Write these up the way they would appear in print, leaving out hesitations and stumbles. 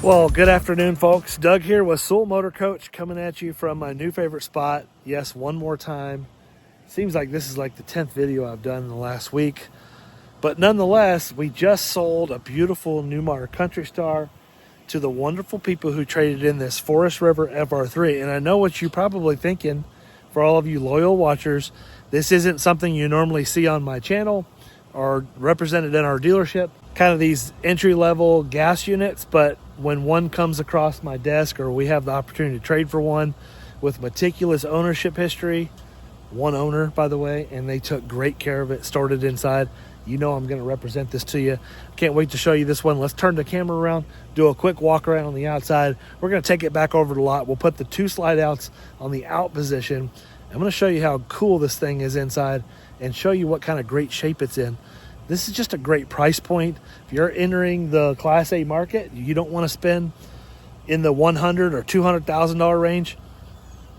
Well, good afternoon, folks. Doug here with Sewell Motor Coach, coming at you from my new favorite spot. Yes, one more time. Seems like this is like the 10th video I've done in the last week. But nonetheless, we just sold a beautiful Newmar Country Star to the wonderful people who traded in this Forrest River FR3. And I know what you're probably thinking, for all of you loyal watchers, this isn't something you normally see on my channel or represented in our dealership. Kind of these entry-level gas units, but when one comes across my desk or we have the opportunity to trade for one with meticulous ownership history, one owner, by the way, and they took great care of it, stored it inside, you know I'm going to represent this to you. Can't wait to show you this one. Let's turn the camera around, do a quick walk around on the outside. We're going to take it back over the lot. We'll put the two slide outs on the out position. I'm going to show you how cool this thing is inside and show you what kind of great shape it's in. This is just a great price point. If you're entering the Class A market, you don't want to spend in the $100,000 or $200,000 range,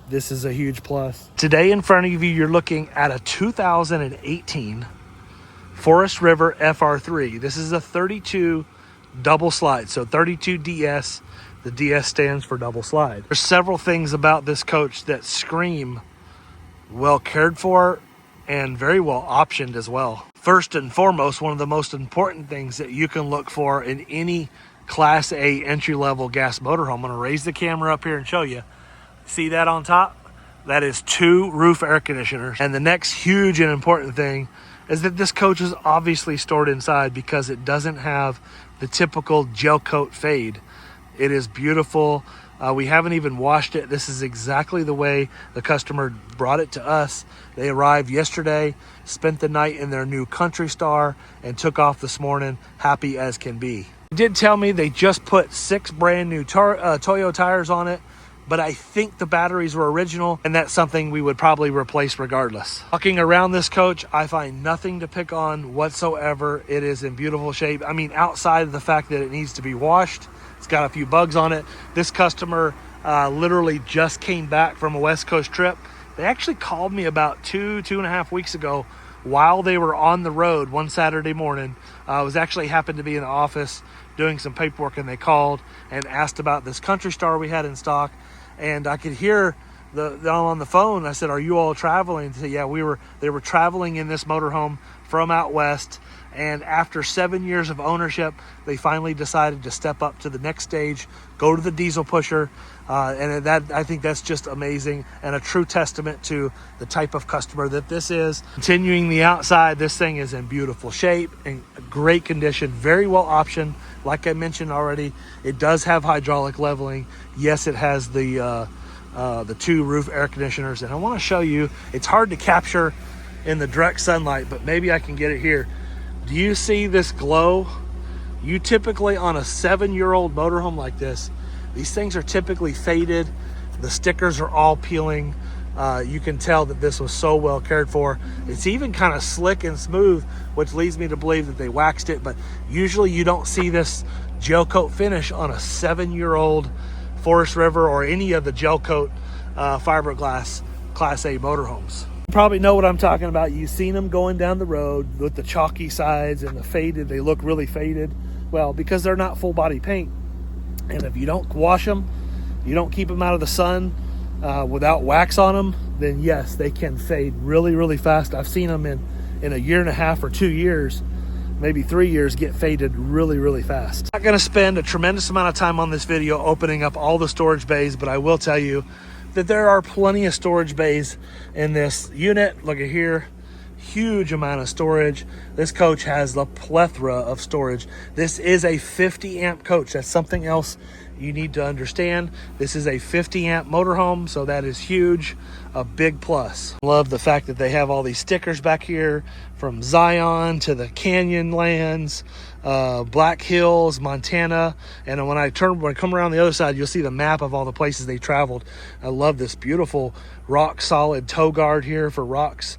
this is a huge plus. Today in front of you, you're looking at a 2018 Forrest River FR3. This is a 32 double slide, so 32DS. The DS stands for double slide. There's several things about this coach that scream well cared for and very well optioned as well. First and foremost, one of the most important things that you can look for in any Class A entry-level gas motorhome. I'm going to raise the camera up here and show you. See that on top? That is 2 roof air conditioners. And the next huge and important thing is that this coach is obviously stored inside because it doesn't have the typical gel coat fade. It is beautiful. We haven't even washed it. This is exactly the way the customer brought it to us. They arrived yesterday, spent the night in their new Country Star, and took off this morning happy as can be. They did tell me they just put 6 brand new Toyo tires on it, but I think the batteries were original, and that's something we would probably replace regardless. Walking around this coach, I find nothing to pick on whatsoever. It is in beautiful shape. I mean, outside of the fact that it needs to be washed, it's got a few bugs on it. This customer literally just came back from a West Coast trip. They actually called me about 2.5 weeks ago while they were on the road one Saturday morning. I was actually happened to be in the office doing some paperwork, and they called and asked about this Country Star we had in stock. And I could hear them on the phone. I said, "Are you all traveling?" They said, "Yeah, they were traveling in this motorhome from out west." And after 7 years of ownership, they finally decided to step up to the next stage, go to the diesel pusher. And that, I think that's just amazing and a true testament to the type of customer that this is. Continuing the outside, this thing is in beautiful shape and great condition, very well optioned. Like I mentioned already, it does have hydraulic leveling. Yes, it has the 2 roof air conditioners. And I want to show you, it's hard to capture in the direct sunlight, but maybe I can get it here. Do you see this glow? You typically, on a 7-year-old motorhome like this, these things are typically faded. The stickers are all peeling. You can tell that this was so well cared for. It's even kind of slick and smooth, which leads me to believe that they waxed it, but usually you don't see this gel coat finish on a 7-year-old Forrest River or any of the gel coat fiberglass Class A motorhomes. You probably know what I'm talking about. You've seen them going down the road with the chalky sides and the faded. They look really faded. Well, because they're not full body paint. And if you don't wash them, you don't keep them out of the sun without wax on them, then yes, they can fade really, really fast. I've seen them in 1.5 or 2 years, maybe 3 years, get faded really, really fast. I'm not going to spend a tremendous amount of time on this video opening up all the storage bays, but I will tell you that there are plenty of storage bays in this unit. Look at here. Huge amount of storage. This coach has a plethora of storage. This is a 50 amp coach. That's something else you need to understand. This is a 50 amp motorhome, so that is huge, a big plus. Love the fact that they have all these stickers back here, from Zion to the Canyonlands, Black Hills, Montana. And when I come around the other side, you'll see the map of all the places they traveled. I love this beautiful rock solid tow guard here for rocks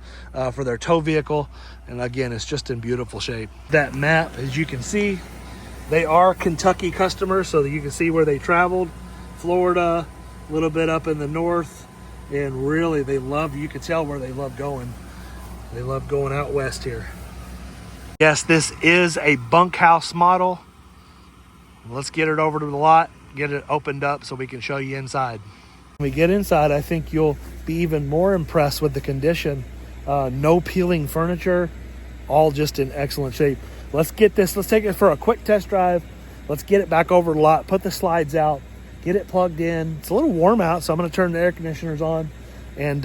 for their tow vehicle. And again, it's just in beautiful shape. That map, as you can see, they are Kentucky customers, so that you can see where they traveled. Florida, a little bit up in the north, and really they love, you can tell where they love going. They love going out west here. Yes, this is a bunkhouse model. Let's get it over to the lot. get it opened up so we can show you inside. When we get inside, I think you'll be even more impressed with the condition. No peeling furniture, all just in excellent shape. Let's take it for a quick test drive. Let's get it back over the lot, put the slides out, get it plugged in. It's a little warm out, so I'm gonna turn the air conditioners on, and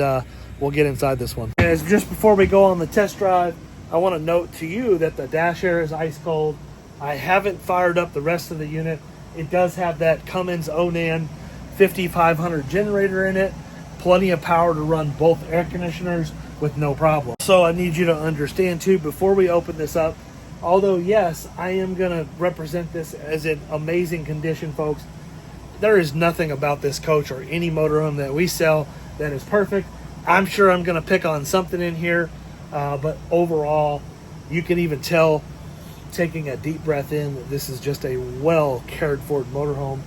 we'll get inside this one. As just before we go on the test drive, I wanna note to you that the dash air is ice cold. I haven't fired up the rest of the unit. It does have that Cummins Onan 5500 generator in it. Plenty of power to run both air conditioners with no problem. So I need you to understand too, before we open this up, although yes, I am gonna represent this as in amazing condition, folks, there is nothing about this coach or any motorhome that we sell that is perfect. I'm sure I'm gonna pick on something in here, but overall, you can even tell, taking a deep breath in, that this is just a well cared for motorhome.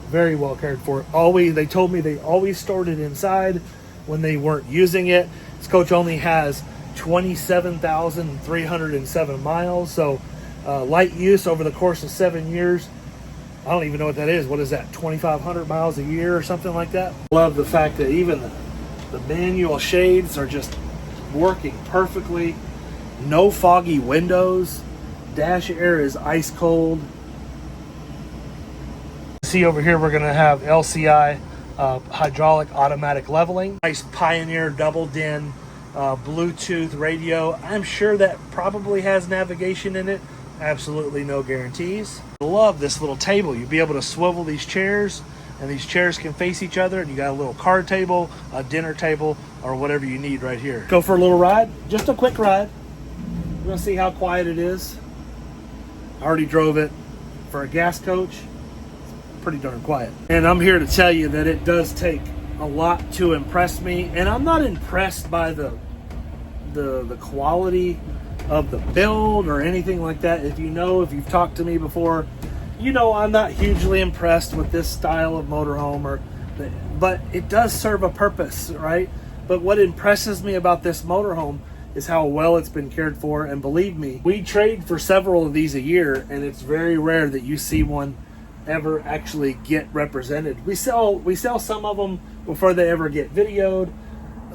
Very well cared for. They told me they always stored it inside when they weren't using it. This coach only has 27,307 miles, so light use over the course of 7 years. I don't even know what that is. What is that, 2,500 miles a year or something like that? Love the fact that even the manual shades are just working perfectly. No foggy windows. Dash air is ice cold. See over here, we're gonna have LCI hydraulic automatic leveling. Nice Pioneer double din Bluetooth radio. I'm sure that probably has navigation in it. Absolutely no guarantees. Love this little table. You'll be able to swivel these chairs, and these chairs can face each other, and you got a little card table, a dinner table, or whatever you need right here. Go for a little ride, just a quick ride. We're gonna see how quiet it is. I already drove it. For a gas coach, it's pretty darn quiet. And I'm here to tell you that it does take a lot to impress me, and I'm not impressed by the quality of the build or anything like that. If you've talked to me before, you know I'm not hugely impressed with this style of motorhome, but it does serve a purpose, right? But what impresses me about this motorhome is how well it's been cared for. And believe me, we trade for several of these a year, and it's very rare that you see one ever actually get represented. We sell some of them before they ever get videoed.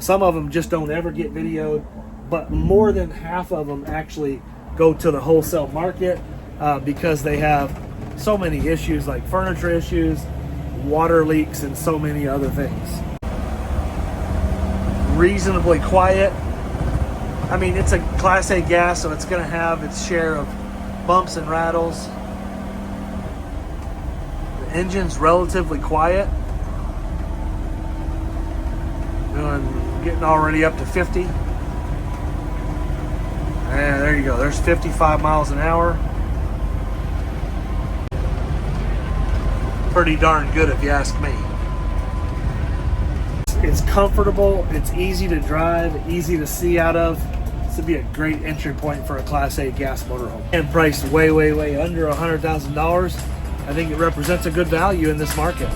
Some of them just don't ever get videoed, but more than half of them actually go to the wholesale market because they have so many issues, like furniture issues, water leaks, and so many other things. Reasonably quiet. I mean, it's a Class A gas, so it's going to have its share of bumps and rattles. The engine's relatively quiet. Getting already up to 50. And there you go. There's 55 miles an hour. Pretty darn good if you ask me. It's comfortable, it's easy to drive, easy to see out of. This would be a great entry point for a Class A gas motorhome. And priced way, way, way under $100,000. I think it represents a good value in this market.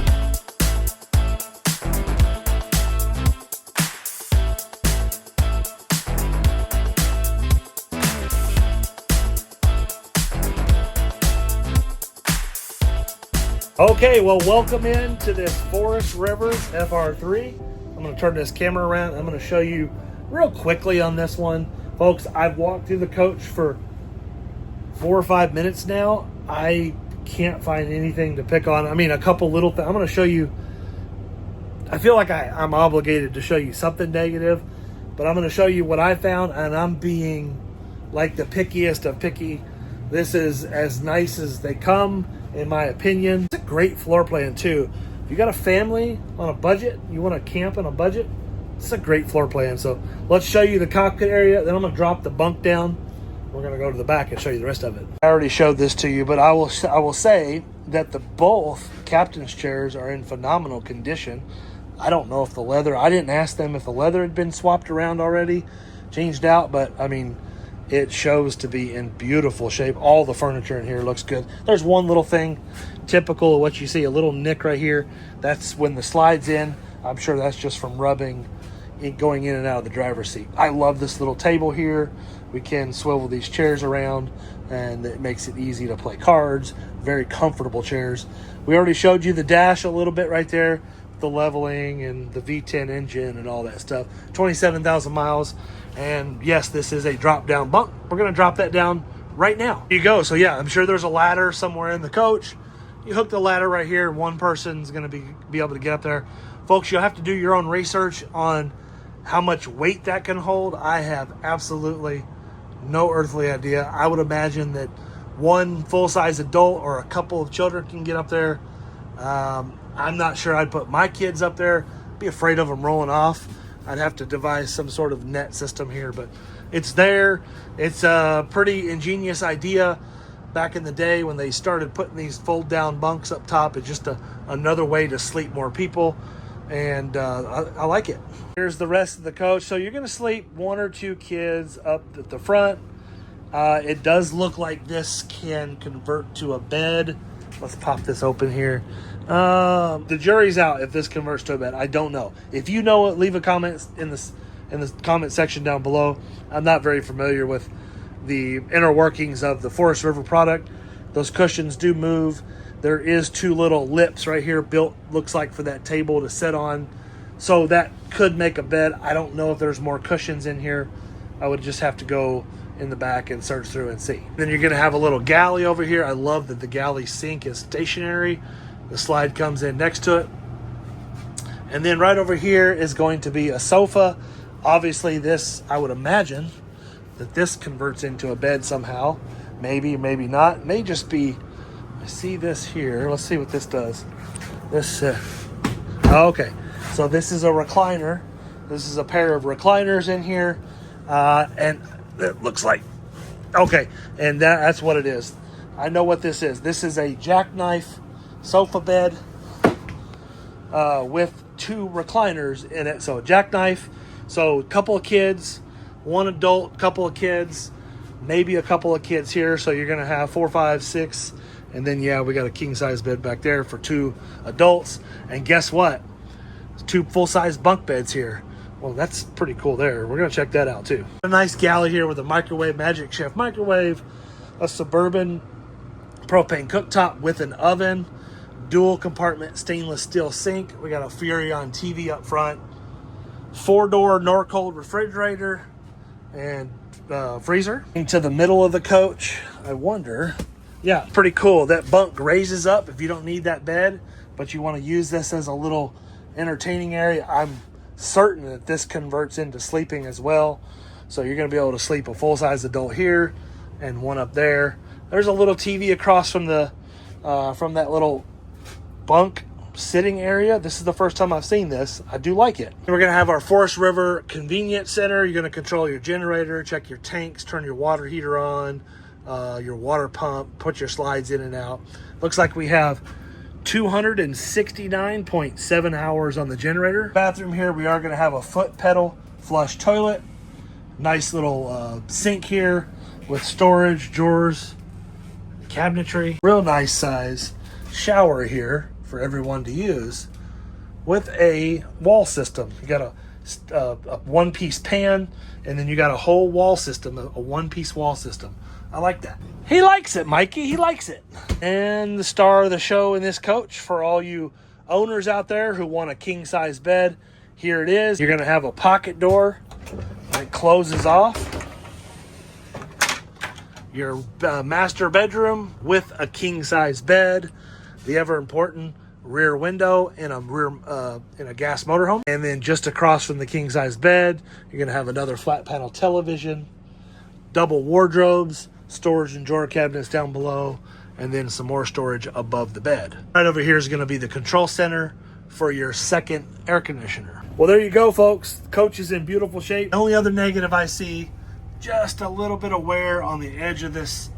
Okay, well, welcome into this Forrest River FR3. I'm going to turn this camera around. I'm going to show you real quickly on this one. Folks, I've walked through the coach for 4 or 5 minutes now. I can't find anything to pick on. I mean, a couple little things. I'm going to show you. I feel like I'm obligated to show you something negative, but I'm going to show you what I found, and I'm being like the pickiest of picky. This is as nice as they come, in my opinion. It's a great floor plan too. If you got a family on a budget, you want to camp on a budget, it's a great floor plan. So let's show you the cockpit area, then I'm going to drop the bunk down. We're going to go to the back and show you the rest of it. I already showed this to you, but I will say that both captain's chairs are in phenomenal condition. I don't know if the leather, I didn't ask them if the leather had been swapped around already, changed out, but I mean, it shows to be in beautiful shape. All the furniture in here looks good. There's one little thing, typical of what you see, a little nick right here. That's when the slide's in. I'm sure that's just from rubbing, going in and out of the driver's seat. I love this little table here. We can swivel these chairs around, and it makes it easy to play cards. Very comfortable chairs. We already showed you the dash a little bit right there, the leveling and the V10 engine and all that stuff. 27,000 miles. And yes, this is a drop down bunk. We're going to drop that down right now. Here you go. So yeah, I'm sure there's a ladder somewhere in the coach. You hook the ladder right here. One person's going to be able to get up there. Folks, you'll have to do your own research on how much weight that can hold. I have absolutely no earthly idea. I would imagine that one full-size adult or a couple of children can get up there. I'm not sure I'd put my kids up there. Be afraid of them rolling off. I'd have to devise some sort of net system here, but it's there. It's a pretty ingenious idea. Back in the day when they started putting these fold-down bunks up top, it's just another way to sleep more people, and I like it. Here's the rest of the coach. So you're going to sleep one or two kids up at the front. It does look like this can convert to a bed. Let's pop this open here. The jury's out if this converts to a bed. I don't know. If you know it, leave a comment in the comment section down below. I'm not very familiar with the inner workings of the Forrest River product. Those cushions do move. There is two little lips right here built, looks like, for that table to sit on. So that could make a bed. I don't know if there's more cushions in here. I would just have to go in the back and search through and see. Then you're going to have a little galley over here. I love that the galley sink is stationary. The slide comes in next to it. And then right over here is going to be a sofa. Obviously this, I would imagine that this converts into a bed somehow. Maybe, maybe not. It may just be, I see this here. Let's see what this does. This, okay. So this is a recliner. This is a pair of recliners in here. And it looks like, okay. And that's what it is. I know what this is. This is a jackknife sofa bed with two recliners in it. So jackknife. So a couple of kids, one adult, couple of kids, maybe a couple of kids here. So you're going to have 4, 5, 6. And then, yeah, we got a king size bed back there for two adults. And guess what? Two full-size bunk beds here. Well, that's pretty cool there. We're going to check that out too. A nice galley here with a microwave, Magic Chef microwave, a Suburban propane cooktop with an oven, dual compartment stainless steel sink. We got a Furrion TV up front, 4-door Norcold refrigerator and freezer. Into the middle of the coach, I wonder, yeah, pretty cool. That bunk raises up if you don't need that bed, but you want to use this as a little entertaining area. I'm certain that this converts into sleeping as well. So you're going to be able to sleep a full-size adult here and one up there. There's a little TV across from the from that little bunk sitting area. This is the first time I've seen this. I do like it. We're going to have our Forrest River Convenience Center. You're going to control your generator, check your tanks, turn your water heater on, your water pump, put your slides in and out. Looks like we have 269.7 hours on the generator. Bathroom here, we are going to have a foot pedal flush toilet. Nice little sink here with storage, drawers, cabinetry. Real nice size shower here for everyone to use with a wall system. You got a one-piece pan, and then you got a whole wall system, a one-piece wall system. I like that. He likes it, Mikey. He likes it. And the star of the show in this coach, for all you owners out there who want a king-size bed, here it is. You're going to have a pocket door that closes off. Your master bedroom with a king-size bed. The ever-important rear window in a gas motorhome. And then just across from the king-size bed, you're going to have another flat-panel television, double wardrobes, storage and drawer cabinets down below, and then some more storage above the bed. Right over here is going to be the control center for your second air conditioner. Well, there you go, folks. The coach is in beautiful shape. The only other negative I see, just a little bit of wear on the edge of this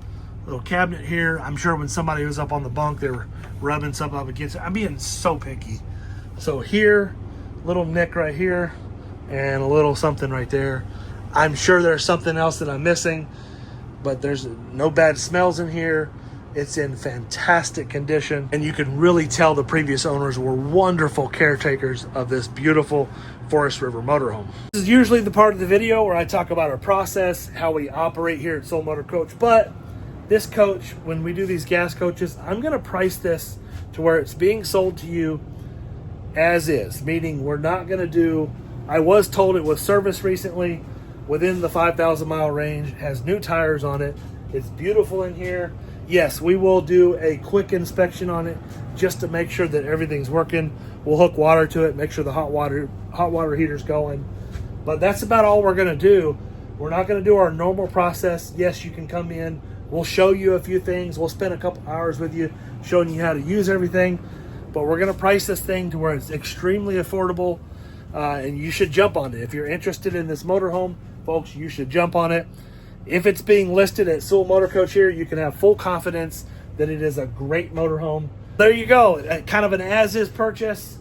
little cabinet here. I'm sure when somebody was up on the bunk, they were rubbing something up against it. I'm being so picky. So here, little nick right here, and a little something right there. I'm sure there's something else that I'm missing, but there's no bad smells in here. It's in fantastic condition, and you can really tell the previous owners were wonderful caretakers of this beautiful Forrest River motorhome. This is usually the part of the video where I talk about our process, how we operate here at Soul Motor Coach, but this coach, when we do these gas coaches, I'm gonna price this to where it's being sold to you as is, meaning we're not gonna do, I was told it was serviced recently within the 5,000 mile range, has new tires on it, it's beautiful in here. Yes, we will do a quick inspection on it just to make sure that everything's working. We'll hook water to it, make sure the hot water heater's going. But that's about all we're gonna do. We're not gonna do our normal process. Yes, you can come in, we'll show you a few things. We'll spend a couple hours with you showing you how to use everything. But we're gonna price this thing to where it's extremely affordable, and you should jump on it. If you're interested in this motorhome, folks, you should jump on it. If it's being listed at Soul Motor Coach here, you can have full confidence that it is a great motorhome. There you go, kind of an as-is purchase.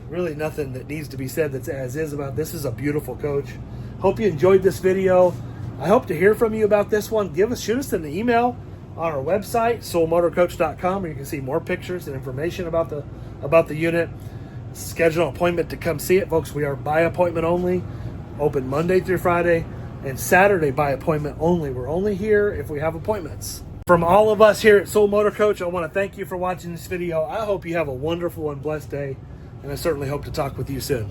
Really nothing that needs to be said that's as-is about this. Is a beautiful coach. Hope you enjoyed this video. I hope to hear from you about this one. Shoot us an email on our website, soulmotorcoach.com, where you can see more pictures and information about the unit. Schedule an appointment to come see it, folks. We are by appointment only, open Monday through Friday, and Saturday by appointment only. We're only here if we have appointments. From all of us here at Soul Motor Coach, I want to thank you for watching this video. I hope you have a wonderful and blessed day, and I certainly hope to talk with you soon.